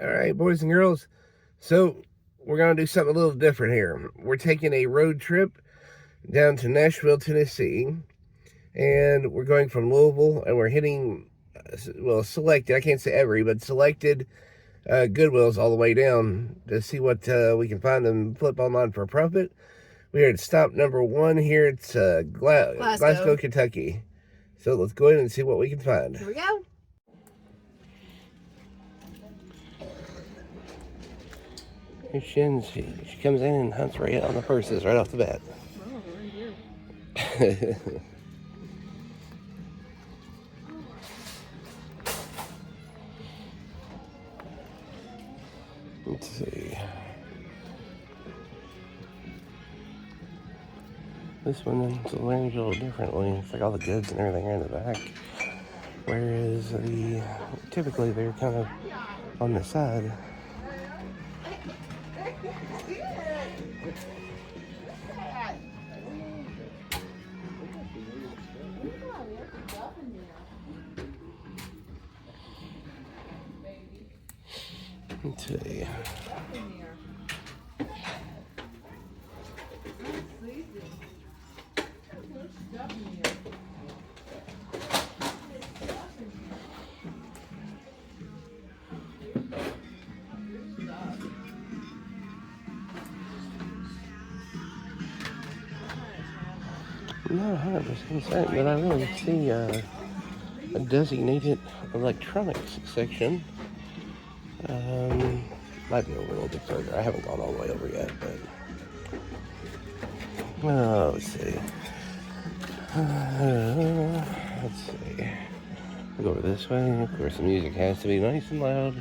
All right, boys and girls. So we're going to do something a little different here. We're taking a road trip down to Nashville, Tennessee. And we're going from Louisville, and we're hitting, well, selected, I can't say every, but selected Goodwills all the way down to see what we can find and flip online for a profit. We are at stop number 1 here. It's Glasgow, Kentucky. So let's go in and see what we can find. Here we go. Here she comes in and hunts right on the purses right off the bat. Oh, right here. Let's see. This one is arranged a little differently. It's like all the goods and everything are in the back. Whereas typically they're kind of on the side. Let's see. I'm not 100% certain, but I really see a designated electronics section. Might be over a little bit further. I haven't gone all the way over yet, but let's see. Let's see. We'll go over this way. Of course, the music has to be nice and loud.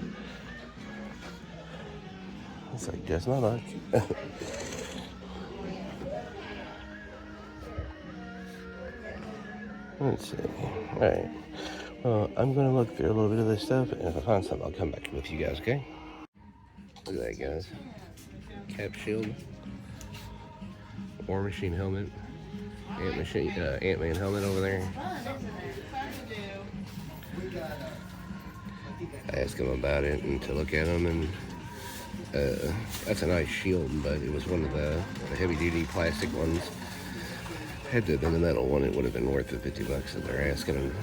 It's like just my luck. Let's see. Alright. Well, I'm going to look through a little bit of this stuff, and if I find something, I'll come back with you guys, okay? Look at that, guys. Cap shield. War Machine helmet. Ant-Man helmet over there. I asked him about it and to look at them, and that's a nice shield, but it was one of the heavy-duty plastic ones. Had to have been the metal one, it would have been worth the $50 that they're asking him.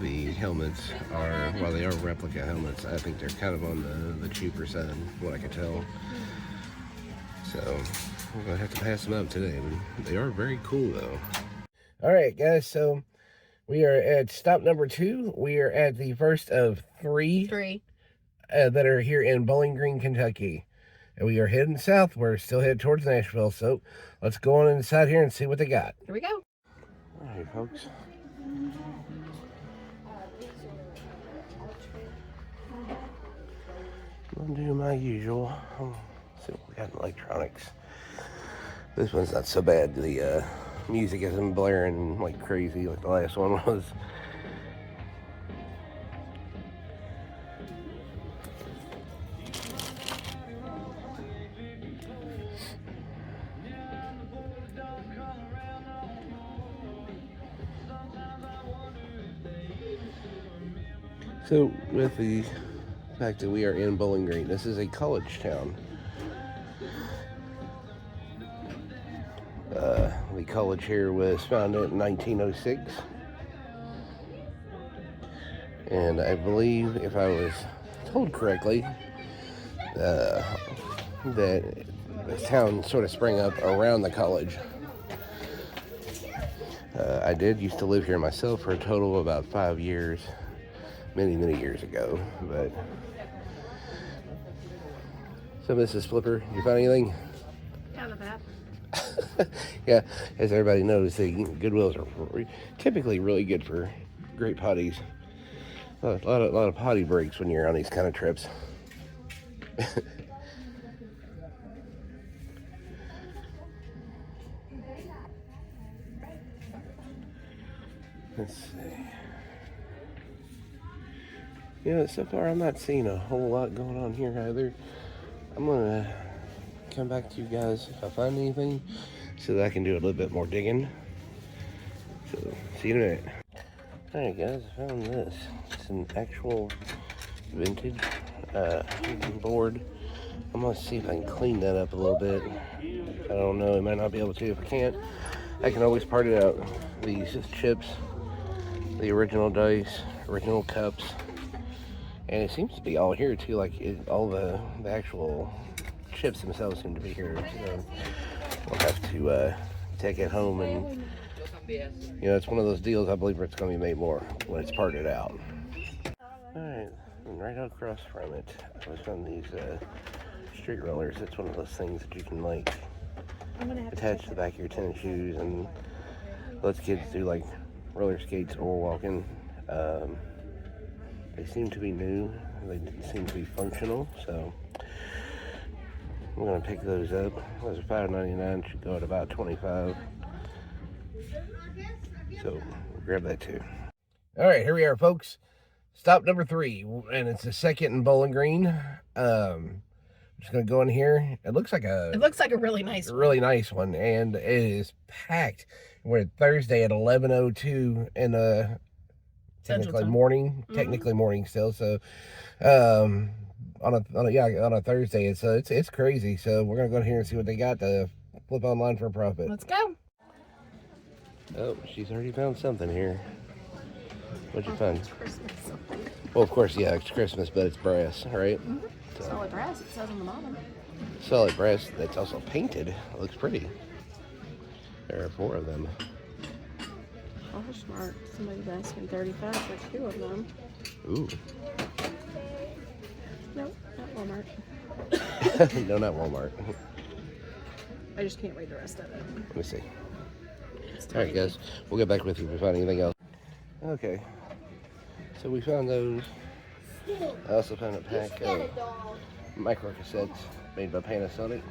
The helmets are, while they are replica helmets, I think they're kind of on the cheaper side, what I can tell. So we're gonna have to pass them up today. They are very cool though. All right, guys. So we are at stop number 2. We are at the first of three that are here in Bowling Green, Kentucky. And we are heading south. We're still headed towards Nashville. So let's go on inside here and see what they got. Here we go. All right, folks. I'm gonna do my usual. See what we got in electronics. This one's not so bad. The music isn't blaring like crazy like the last one was. So with the fact that we are in Bowling Green, this is a college town. The college here was founded in 1906. And I believe, if I was told correctly, that the town sort of sprang up around the college. I did used to live here myself for a total of about 5 years, many years ago, but... So, Mrs. Flipper, you find anything? Kind of bad. Yeah, as everybody knows, the Goodwills are typically really good for great potties. A lot of potty breaks when you're on these kind of trips. Let's see. Yeah, so far I'm not seeing a whole lot going on here either. I'm gonna come back to you guys if I find anything so that I can do a little bit more digging. So, see you in a minute. Alright guys, I found this. It's an actual vintage board. I'm gonna see if I can clean that up a little bit. I don't know, I might not be able to. If I can't, I can always part it out. These chips, the original dice, original cups, and it seems to be all here too. Like all the actual chips themselves seem to be here. So we'll have to take it home, and you know, it's one of those deals. I believe it's going to be made more when it's parted out. All right, and right across from it, I was on these street rollers. It's one of those things that you can like attach to the back of your tennis shoes and lets kids do like roller skates or walking. They seem to be new. They seem to be functional, so I'm gonna pick those up. Those are $5.99. Should go at about $25. So grab that too. All right, here we are, folks. Stop number 3, and it's the second in Bowling Green. Just gonna go in here. It looks like a really nice one, and it is packed. We're at Thursday at 11:02 in technically morning, still. So on a Thursday, it's crazy. So we're gonna go in here and see what they got to flip online for a profit. Let's go. Oh, she's already found something here. What'd you find? It's Christmas something. Well, of course, yeah, it's Christmas, but it's brass, right? Mm-hmm. So, solid brass, it says on the bottom. Solid brass that's also painted. It looks pretty. There are 4 of them. Oh, smart. Somebody's asking $35 for 2 of them. Ooh. Nope, not Walmart. No, not Walmart. I just can't read the rest of it. Let me see. All right, guys, we'll get back with you if we find anything else. Okay, so we found those. I also found a pack of micro cassettes made by Panasonic.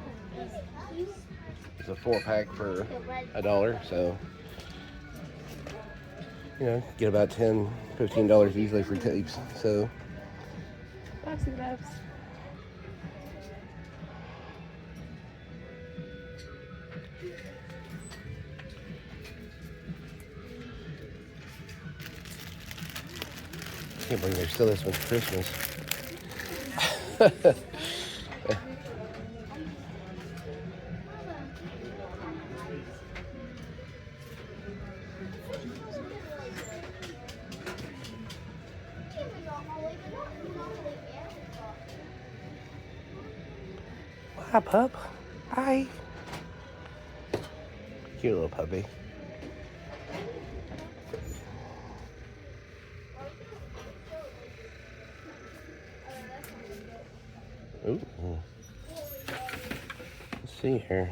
It's a 4-pack for $1, so you know, get about $10, $15 easily for tapes. So Boxy Babs. I can't believe there's still this much Christmas. Hi, pup. Hi. Cute little puppy. Ooh. Let's see here.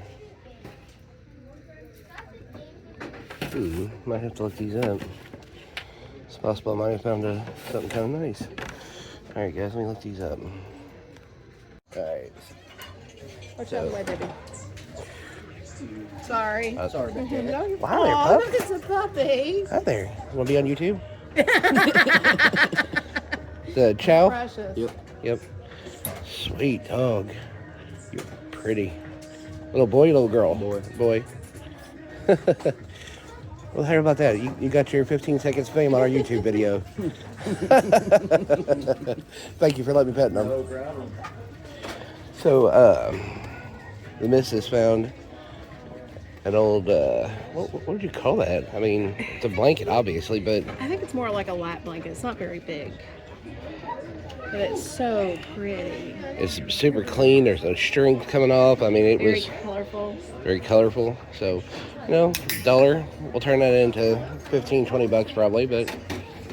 Ooh, might have to look these up. It's possible I might have found something kind of nice. Alright guys, let me look these up. Alright. Watch out of the way, baby. Sorry. Sorry about that. No, Well, hi there, pup. look, it's a puppy. Hi there. You want to be on YouTube? The chow? Precious. Yep. Sweet dog. You're pretty. Little boy, little girl? Boy. Well, how about that? You got your 15 seconds fame on our YouTube video. Thank you for letting me pet them. No problem. So, the missus found an old, what would you call that? I mean, it's a blanket, obviously, but... I think it's more like a lap blanket. It's not very big. But it's so pretty. It's super clean. There's no strings coming off. I mean, it was... Very colorful. So, you know, $1. We'll turn that into 15, 20 bucks probably, but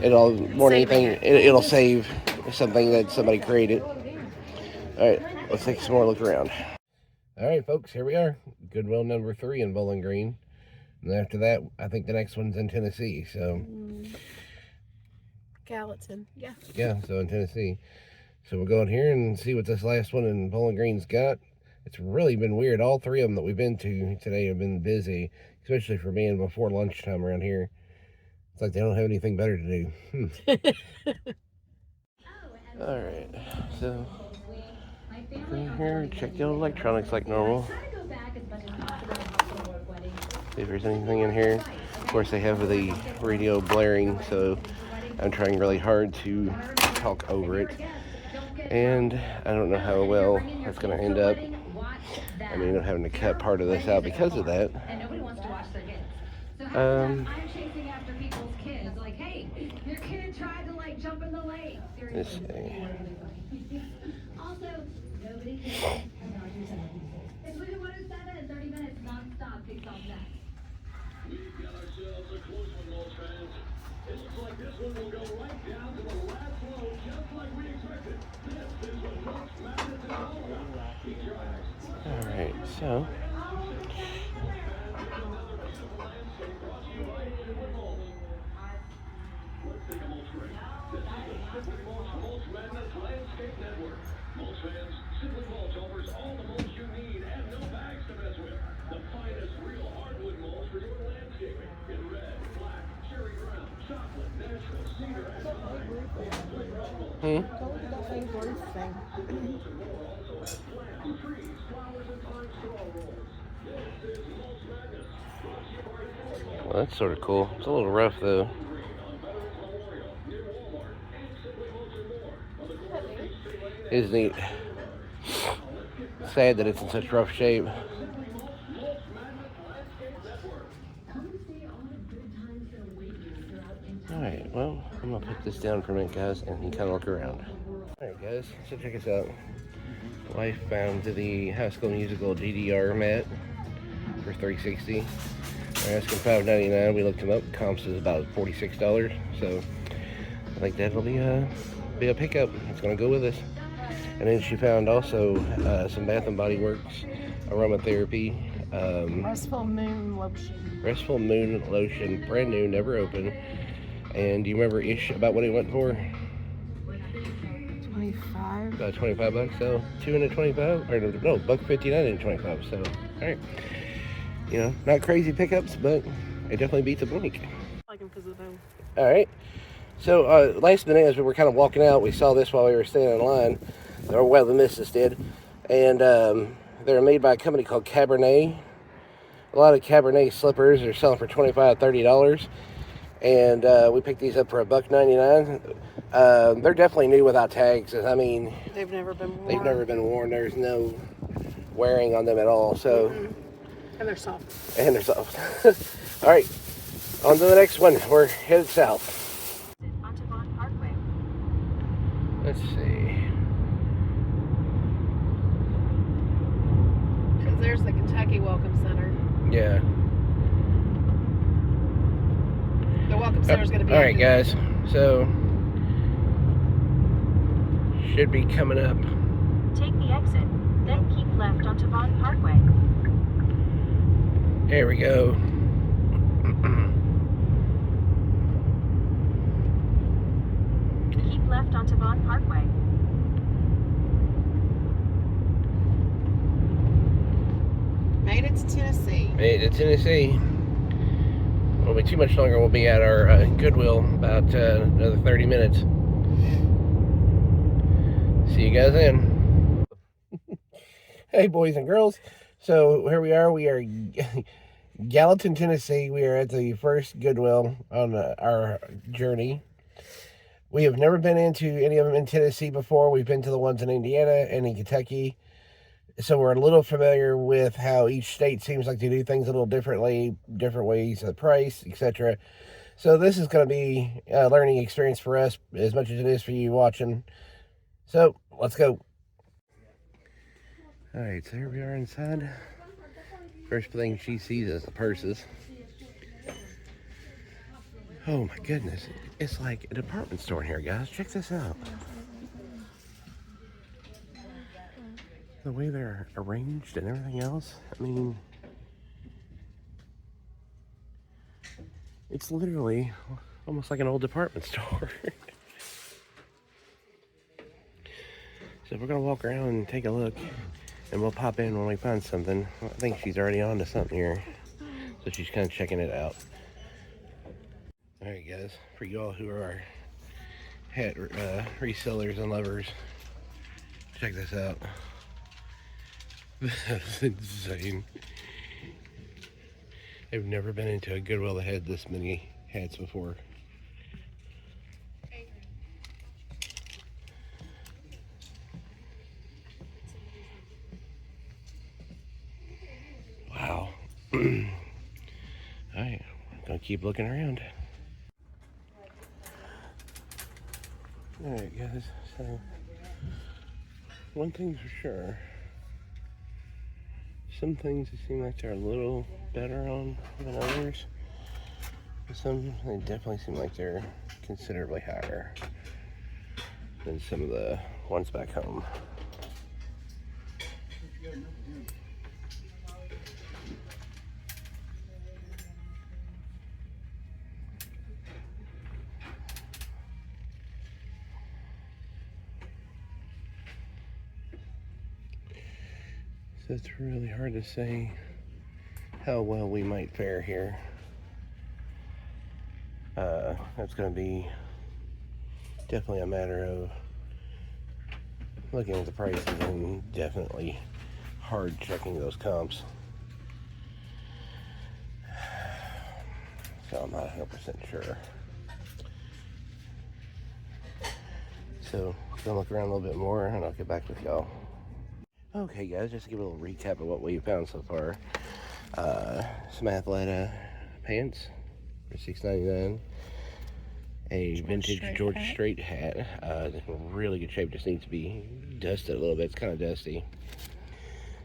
it'll, more than anything, it'll save something that somebody created. All right, let's take some more look around. All right, folks, here we are. Goodwill number 3 in Bowling Green. And after that, I think the next one's in Tennessee, so... Gallatin, yeah. Yeah, so in Tennessee. So we'll go in here and see what this last one in Bowling Green's got. It's really been weird. All 3 of them that we've been to today have been busy, especially for being before lunchtime around here. It's like they don't have anything better to do. All right, so go in here, check the electronics like normal. See if there's anything in here. course, they have the radio blaring, so I'm trying really hard to talk over it. And I don't know how well that's going to end up. I may end up having to cut part of this out because of that. Let's see. Alright, so well, that's sort of cool. It's a little rough though. It is neat. Sad that it's in such rough shape. Alright, well, I'm gonna put this down for a minute, guys, and you kind of look around. Alright, guys, so check this out. Wife found the High School Musical DDR mat for $360. They're asking $5.99. We looked them up. Comps is about $46, so I think that'll be a pickup. It's gonna go with us. And then she found also some Bath and Body Works aromatherapy. Restful Moon lotion. Restful Moon lotion, brand new, never opened. And do you remember about what it went for? 25. About 25 bucks. So 225, or no, $1.59 and 25. So all right, you know, not crazy pickups, but it definitely beats a blink. I like them because of them. All right. So last minute, as we were kind of walking out, we saw this while we were standing in line, or well, the missus did, and they're made by a company called Cabernet. A lot of Cabernet slippers are selling for $25, $30, and we picked these up for $1.99. They're definitely new without tags. I mean, They've never been worn. They've never been worn. There's no wearing on them at all. So, and they're soft. And they're soft. All right, on to the next one. We're headed south. Let's see. Because there's the Kentucky Welcome Center. Yeah. The Welcome Center's going to be. All right, guys. So should be coming up. Take the exit, then keep left onto Vaughn Parkway. There we go. Keep left onto Vaughn Parkway. Made it to Tennessee. Made it to Tennessee. Won't be too much longer. We'll be at our Goodwill about another 30 minutes. See you guys then. Hey, boys and girls. So here we are. We are Gallatin, Tennessee. We are at the first Goodwill on our journey. We have never been into any of them in Tennessee before. We've been to the ones in Indiana and in Kentucky. So we're a little familiar with how each state seems like to do things a little differently, different ways of the price, etc. So this is going to be a learning experience for us as much as it is for you watching. So let's go. All right, so here we are inside. First thing she sees is the purses. Oh my goodness, it's like a department store in here, guys. Check this out. The way they're arranged and everything else, I mean, it's literally almost like an old department store. So we're gonna walk around and take a look, and we'll pop in when we find something. I think she's already on to something here, so she's kind of checking it out. All right, guys, for y'all who are our hat resellers and lovers, check this out. That's insane. I've never been into a Goodwill that had this many hats before. Wow. Alright, I'm gonna keep looking around. Alright guys, so one thing's for sure. Some things seem like they're a little better on than others. Some, they definitely seem like they're considerably higher than some of the ones back home. So it's really hard to say how well we might fare here. That's going to be definitely a matter of looking at the prices and definitely hard checking those comps. So I'm not 100% sure. So I'm gonna look around a little bit more and I'll get back with y'all. Okay guys, just to give a little recap of what we've found so far. Some Athleta pants for $6.99. A vintage George Strait hat. In really good shape, just needs to be dusted a little bit. It's kind of dusty.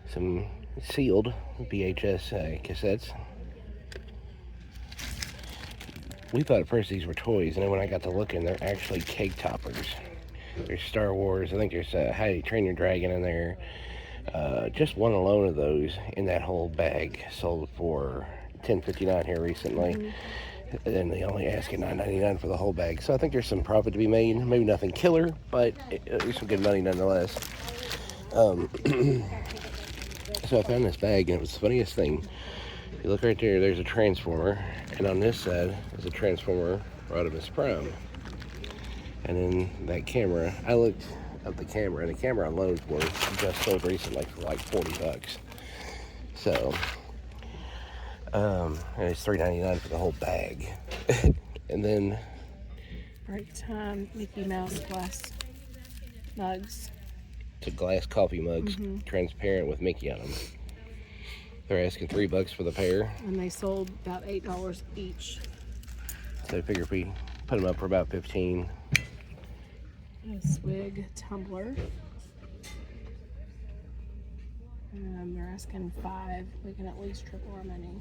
Some sealed VHS cassettes. We thought at first these were toys, and then when I got to looking, they're actually cake toppers. There's Star Wars. I think there's How to Train Your Dragon in there. Just one alone of those in that whole bag sold for $10.59 here recently. And they only ask at $9.99 for the whole bag. So I think there's some profit to be made. Maybe nothing killer, but it's some good money nonetheless. So I found this bag, and it was the funniest thing. If you look right there, there's a Transformer. And on this side is a Transformer Rodimus Prime. And then that camera, I looked up the camera, and the camera alone was just sold recently for like $40. So... and it's $3.99 for the whole bag. And then Break time Mickey Mouse glass mugs. to glass coffee mugs, transparent with Mickey on them. They're asking $3 for the pair. And they sold about $8 each. So I figure if we put them up for about $15. A swig tumbler. And they're asking $5. We can at least triple our money.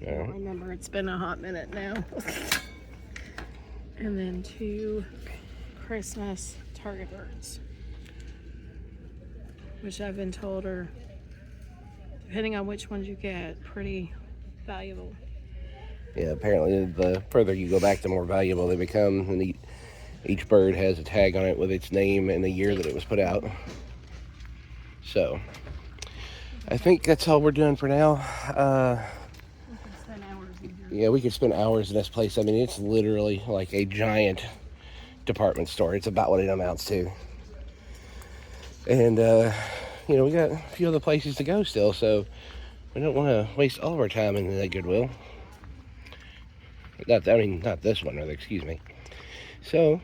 I don't remember, it's been a hot minute now. And then 2 Christmas Target birds, which I've been told are, depending on which ones you get, pretty valuable. Yeah, apparently the further you go back, the more valuable they become. And each bird has a tag on it with its name and the year that it was put out. So, I think that's all we're doing for now. Yeah, we could spend hours in this place. I mean, it's literally like a giant department store. It's about what it amounts to. And, you know, we got a few other places to go still, so we don't want to waste all of our time in that Goodwill. Not this one, rather, excuse me. So,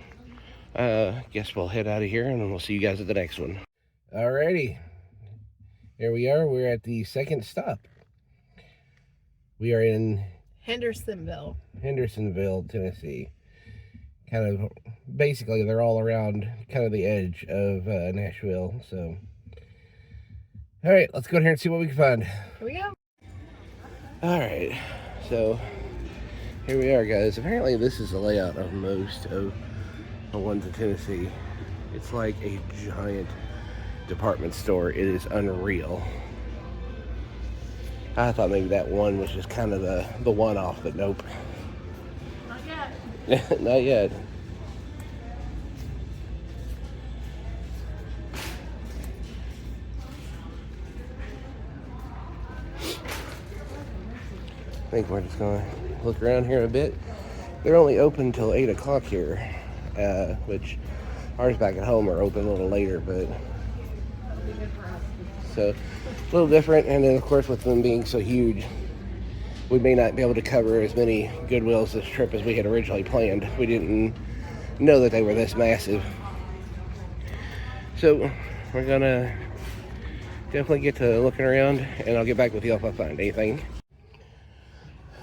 guess we'll head out of here, and we'll see you guys at the next one. Alrighty. Here we are. We're at the second stop. We are in Hendersonville, Tennessee. Kind of, basically, they're all around kind of the edge of Nashville. So, all right, let's go in here and see what we can find. Here we go. All right, so here we are, guys. Apparently, this is the layout of most of the ones in Tennessee. It's like a giant department store. It is unreal. I thought maybe that one was just kind of the one-off, but nope. Not yet. Not yet. I think we're just going to look around here a bit. They're only open until 8 o'clock here, which ours back at home are open a little later, but so a little different. And then, of course, with them being so huge, we may not be able to cover as many Goodwills this trip as we had originally planned. We didn't know that they were this massive. So we're gonna definitely get to looking around, and I'll get back with you if I find anything.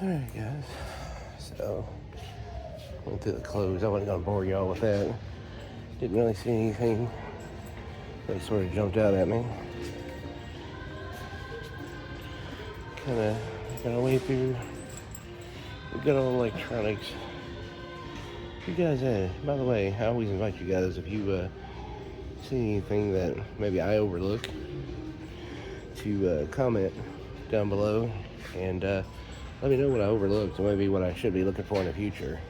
Alright guys, so went through the clothes. I wasn't gonna bore y'all with that. Didn't really see anything that sort of jumped out at me. Kinda got a way through the good old electronics. You guys, by the way, I always invite you guys, if you see anything that maybe I overlook, to comment down below and let me know what I overlooked, or maybe what I should be looking for in the future.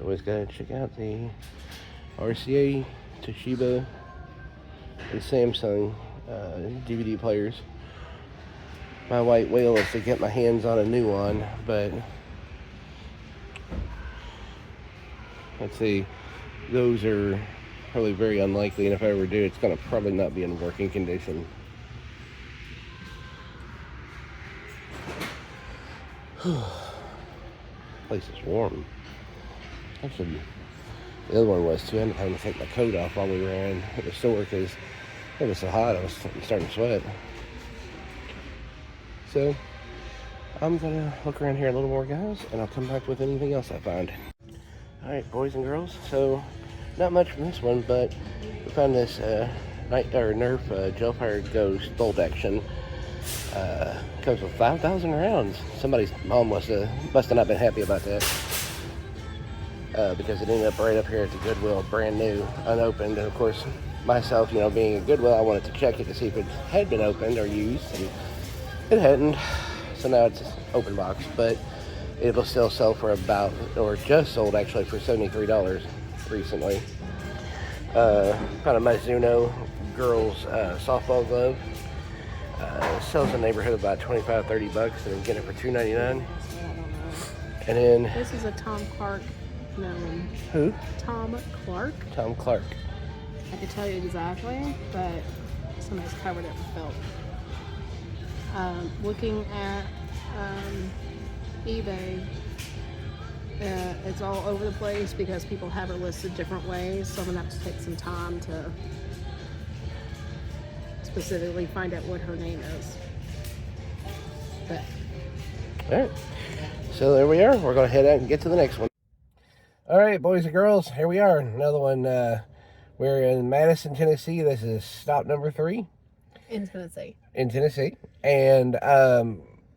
Always gotta check out the RCA, Toshiba, and Samsung DVD players. My white whale is to get my hands on a new one, but let's see, those are probably very unlikely, and if I ever do, it's gonna probably not be in working condition. Place is warm. Actually, the other one was too. I ended up having to take my coat off while we were in the store because it was so hot. I was starting to sweat. So I'm gonna look around here a little more, guys, and I'll come back with anything else I find. All right, boys and girls. So not much from this one, but we found this Nerf Gel-Fire Ghost bolt action. Comes with 5,000 rounds. Somebody's mom must have not been happy about that. Because it ended up right up here at the Goodwill, brand new, unopened. And of course, myself, being a Goodwill, I wanted to check it to see if it had been opened or used, and it hadn't. So now it's open box, but it'll still sell for about, or just sold actually for $73 recently. Found a Mizuno girls softball glove. Sells in the neighborhood of about $25-30, and I'm getting it for $2.99. And then this is a Tom Clark. No. Who? Tom Clark. Tom Clark. I could tell you exactly, but somebody's covered it with felt. Looking at eBay, it's all over the place because people have it listed different ways, so I'm gonna have to take some time to specifically find out what her name is. But all right, so there we are. We're gonna head out and get to the next one. All right, boys and girls, here we are. Another one. We're in Madison, Tennessee. This is stop number 3. in Tennessee. In Tennessee. And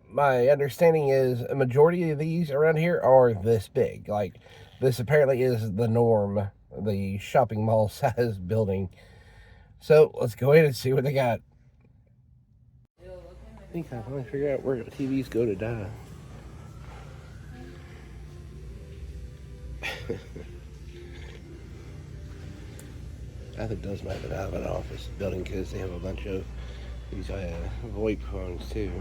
my understanding is a majority of these around here are this big. Like, this apparently is the norm, the shopping mall size building. So let's go in and see what they got. I think I finally figured out where the TVs go to die. I think those might have been out of an office building because they have a bunch of these VoIP phones too.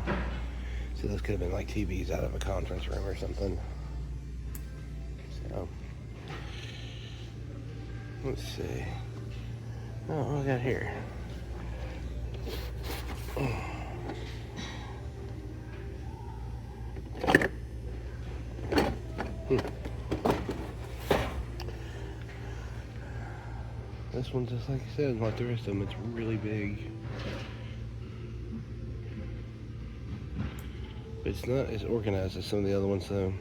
So those could have been like TVs out of a conference room or something. So let's see. Oh, what we got here? This one, just like I said, like the rest of them, it's really big. But it's not as organized as some of the other ones, though.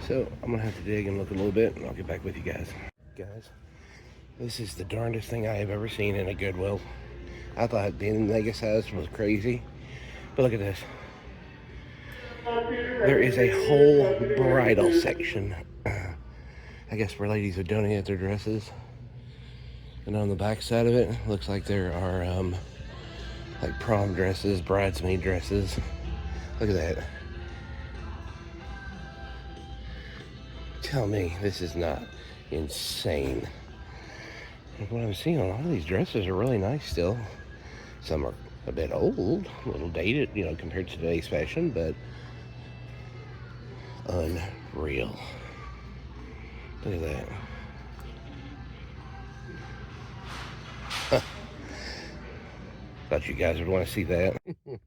So I'm gonna have to dig and look a little bit, and I'll get back with you guys. Guys, this is the darndest thing I have ever seen in a Goodwill. I thought the mega size was crazy, but look at this. There is a whole bridal section. I guess where ladies would donate their dresses. And on the back side of it, looks like there are like prom dresses, bridesmaid dresses. Look at that. Tell me this is not insane. Like what I'm seeing, a lot of these dresses are really nice still. Some are a bit old, a little dated, compared to today's fashion, but real. Look at that. Huh. Thought you guys would want to see that. All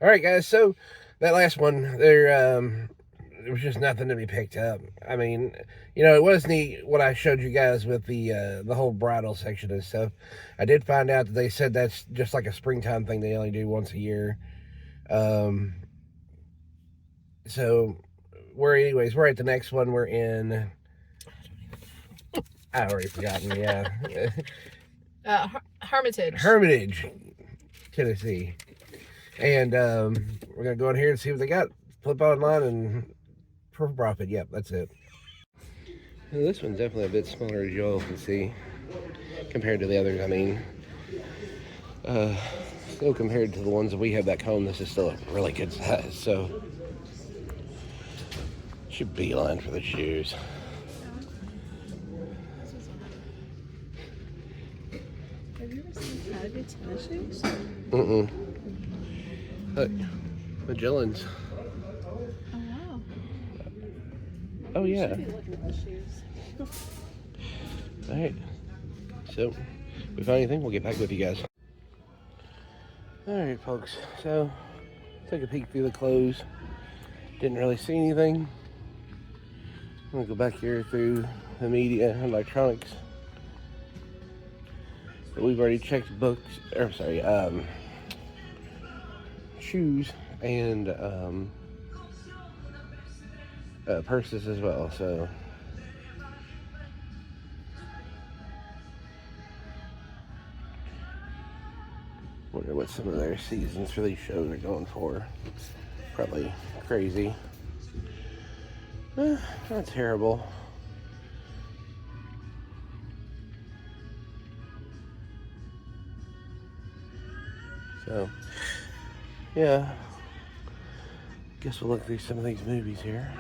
right, guys. So that last one, there was just nothing to be picked up. I mean, you know, it was neat what I showed you guys with the whole bridal section and stuff. I did find out that they said that's just like a springtime thing. They only do once a year. So we're at the next one. We're in. I already forgotten. Yeah. Hermitage, Tennessee. And we're gonna go in here and see what they got. Flip online and for profit. Yep, that's it. Well, this one's definitely a bit smaller, as you all can see, compared to the others. I mean, still compared to the ones that we have back home, this is still a really good size. So, should beeline for the shoes. Have you ever seen how to get tennis shoes? Look, Magellan's. Oh wow. Oh yeah. Should be looking at the shoes. All right. So, if we find anything, we'll get back with you guys. All right, folks. So, took a peek through the clothes. Didn't really see anything. I'm gonna go back here through the media and electronics. But we've already checked books, or sorry, shoes and purses as well. So wonder what some of their seasons for these shows are going for. Probably crazy. Not terrible. So, yeah. Guess we'll look through some of these movies here.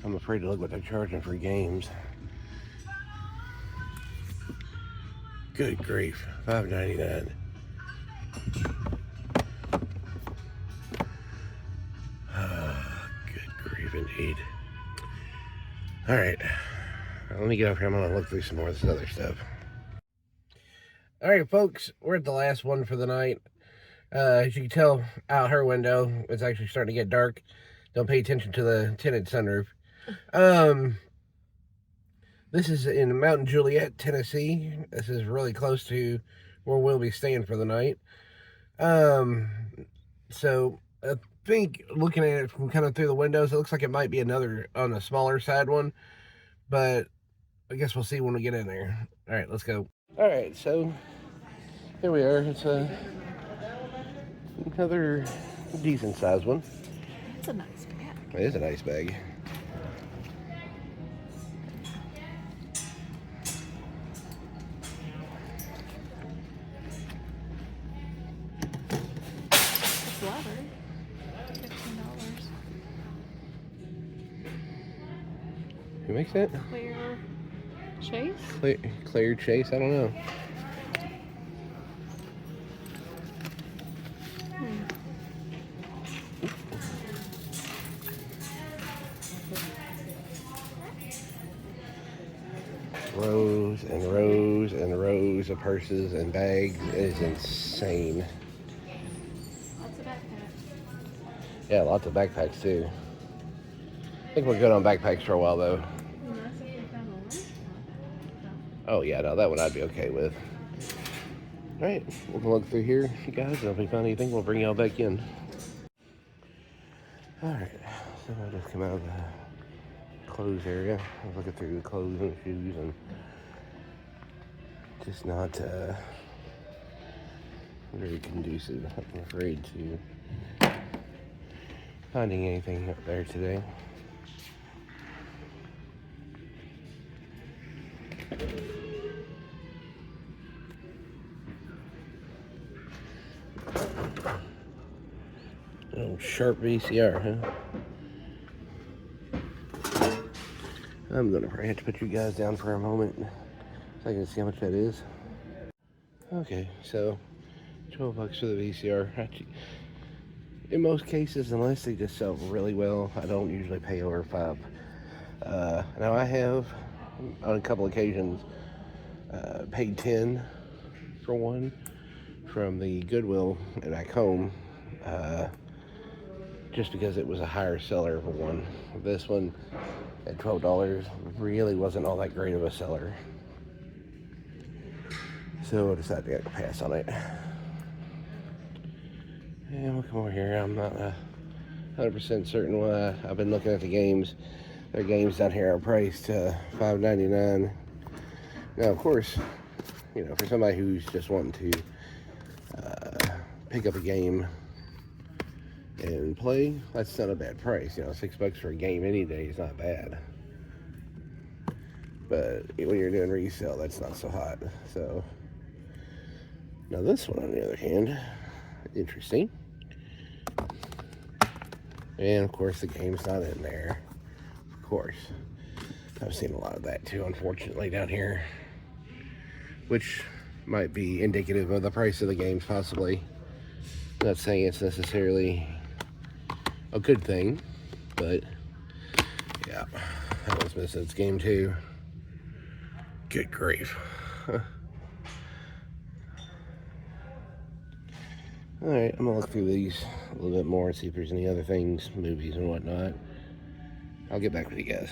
I'm afraid to look what they're charging for games. Good grief, $5.99. Good grief indeed. All right, let me get over here. I'm gonna look through some more of this other stuff. All right, folks, we're at the last one for the night. As you can tell out her window, it's actually starting to get dark. Don't pay attention to the tinted sunroof. This is in Mountain Juliet, Tennessee. This is really close to where we'll be staying for the night. So I think looking at it from kind of through the windows, it looks like it might be another on the smaller side one, but I guess we'll see when we get in there. All right, let's go. All right, so here we are. It's another decent sized one. It's a nice bag. It is a nice bag. It's leather. $15. Who makes that? Clear Chase? Clear Chase? I don't know. Rows and rows and rows of purses and bags. It is insane. Lots of backpacks. Yeah, lots of backpacks too. I think we're good on backpacks for a while though. Unless if we found a lunch. Oh yeah, no, that one I'd be okay with. Alright, we'll look through here, you guys, and if we find anything, we'll bring y'all back in. Alright, so I just come out of the clothes area. I was looking through the clothes and the shoes and just not very conducive, I'm afraid, to finding anything up there today. Oh, sharp VCR, huh? I'm gonna probably have to put you guys down for a moment so I can see how much that is. Okay, so $12 for the VCR. in most cases, unless they just sell really well, I don't usually pay over $5. Now I have, on a couple occasions, paid 10 for one from the Goodwill back home, just because it was a higher seller for one. This one at $12 really wasn't all that great of a seller, so I decided to pass on it. And we'll come over here. I'm not 100% certain why. I've been looking at the games. Their games down here are priced $5.99. Now, of course, you know, for somebody who's just wanting to pick up a game and play, that's not a bad price. You know, $6 for a game any day is not bad. But when you're doing resale, that's not so hot. So now this one, on the other hand, interesting. And of course, the game's not in there. Of course, I've seen a lot of that too, unfortunately, down here, which might be indicative of the price of the games, possibly. I'm not saying it's necessarily a good thing, but yeah, that was missing its game too. Good grief. Alright, I'm gonna look through these a little bit more and see if there's any other things, movies and whatnot. I'll get back with you guys.